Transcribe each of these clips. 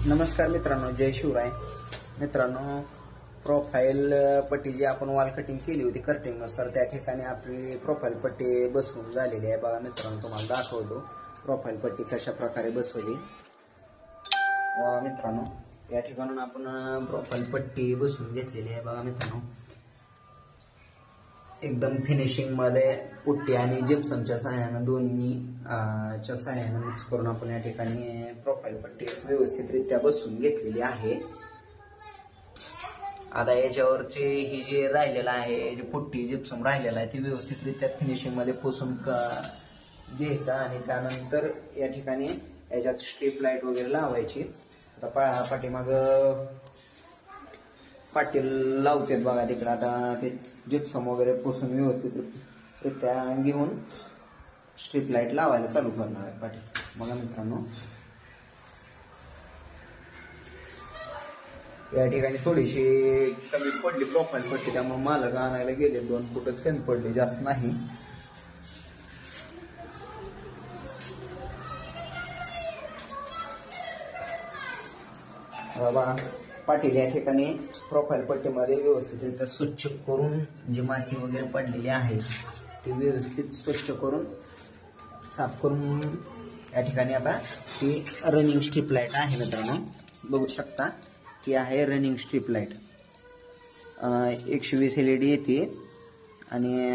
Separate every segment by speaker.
Speaker 1: नमस्कार मित्रांनो, जय शिवराय. मित्रांनो, प्रोफाईल पट्टी जी आपण वॉल कटिंग केली होती कर्टिंगनुसार, त्या ठिकाणी आपली प्रोफाईल पट्टी बसवून झालेली आहे. बघा मित्रांनो, तुम्हाला दाखवतो प्रोफाईल पट्टी कशा प्रकारे बसवली. मित्रांनो, या ठिकाणून आपण प्रोफाईल पट्टी बसवून घेतलेली आहे. बघा मित्रांनो, एकदम फिनिशिंग मध्ये पुट्टी आणि जिप्समच्या सहाय्याने दोन्ही च्या सहाय्याने मिक्स करून आपण या ठिकाणी प्रोफाईल पट्टी व्यवस्थितरित्या बसवून घेतलेली आहे. आता याच्यावरची ही जी राहिलेला आहे, जी पुट्टी जिप्सम राहिलेला आहे, ती व्यवस्थितरित्या फिनिशिंग मध्ये पुसून घ्यायचा आणि त्यानंतर या ठिकाणी याच्यात स्ट्रीप लाईट वगैरे लावायची. आता पाठीमाग पाटील लावतात बघा तिकडे. आता ते जिप्सम वगैरे पुसून व्यवस्थितरित्या घेऊन स्ट्रीप लाईट लावायला चालू करणार आहे पाटील. बघा मित्रांनो, या ठिकाणी थोडीशी कमी पडली प्रोफाईल पट्टी, त्यामुळे मालक आणायला गेले 2 फुटच कमी पडली, जास्त नाही. बाबा पाटील या ठिकाणी प्रोफाईल पट्टीमध्ये व्यवस्थितरित्या स्वच्छ करून जी माती वगैरे पडलेली आहे ती व्यवस्थित स्वच्छ करून साफ करून या ठिकाणी आता ही रनिंग स्ट्रीप लाईट आहे. मित्रांनो, बघू शकता ही आहे रनिंग स्ट्रीप लाईट. 120 LED येते. आणि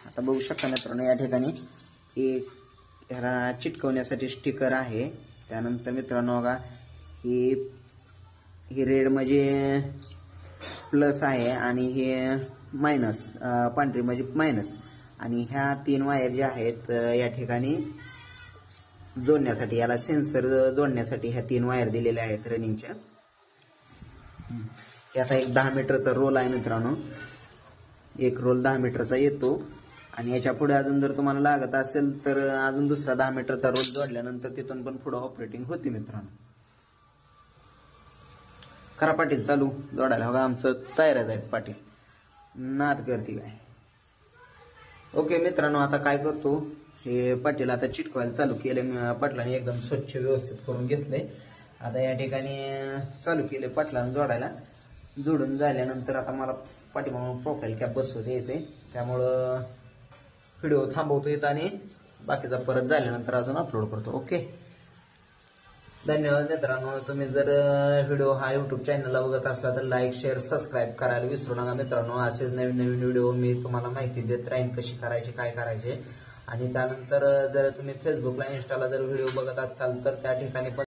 Speaker 1: आता बघू शकता मित्रांनो, या ठिकाणी एक ह्याला चिटकवण्यासाठी स्टिकर आहे. त्यानंतर मित्रांनो बघा, ही रेड म्हणजे प्लस आहे आणि हे मायनस, पांढरी म्हणजे मायनस. आणि ह्या 3 वायर ज्या आहेत या ठिकाणी जोडण्यासाठी, याला सेन्सर जोडण्यासाठी ह्या 3 वायर दिलेल्या आहेत रनिंगच्या. याचा एक 10 मीटरचा रोल आहे मित्रांनो. एक रोल 10 मीटरचा येतो आणि याच्या पुढे अजून जर तुम्हाला लागत असेल तर अजून दुसरा 10 मीटरचा रोल जोडल्यानंतर तिथून पण पुढे ऑपरेटिंग होते मित्रांनो. करा पाटील चालू जोडायला. बघा आमचं तयारच आहेत पाटील, नाद करते काय. ओके मित्रांनो, आता काय करतो, हे पाटील आता चिटकवायला चालू केले. पाटलाने एकदम स्वच्छ व्यवस्थित करून घेतले. आता या ठिकाणी चालू केले पाटलाने जोडायला. जोडून झाल्यानंतर आता मला पाठीमागून प्रोफाईल कॅप बसवू द्यायचंय, त्यामुळं व्हिडिओ थांबवतो येत आणि बाकीचा परत झाल्यानंतर अजून अपलोड करतो. ओके, धन्यवाद मित्रांनो. तुम्ही जर व्हिडिओ हा यूट्यूब चॅनलला बघत असला तर लाईक, शेअर, सबस्क्राईब करायला विसरू नका मित्रांनो. असेच नवीन नवीन व्हिडिओ मी तुम्हाला माहिती देत राहीन, कशी करायची, काय करायचे. आणि त्यानंतर जर तुम्ही फेसबुकला, इंस्टाला जर व्हिडिओ बघत असाल तर त्या ठिकाणी पण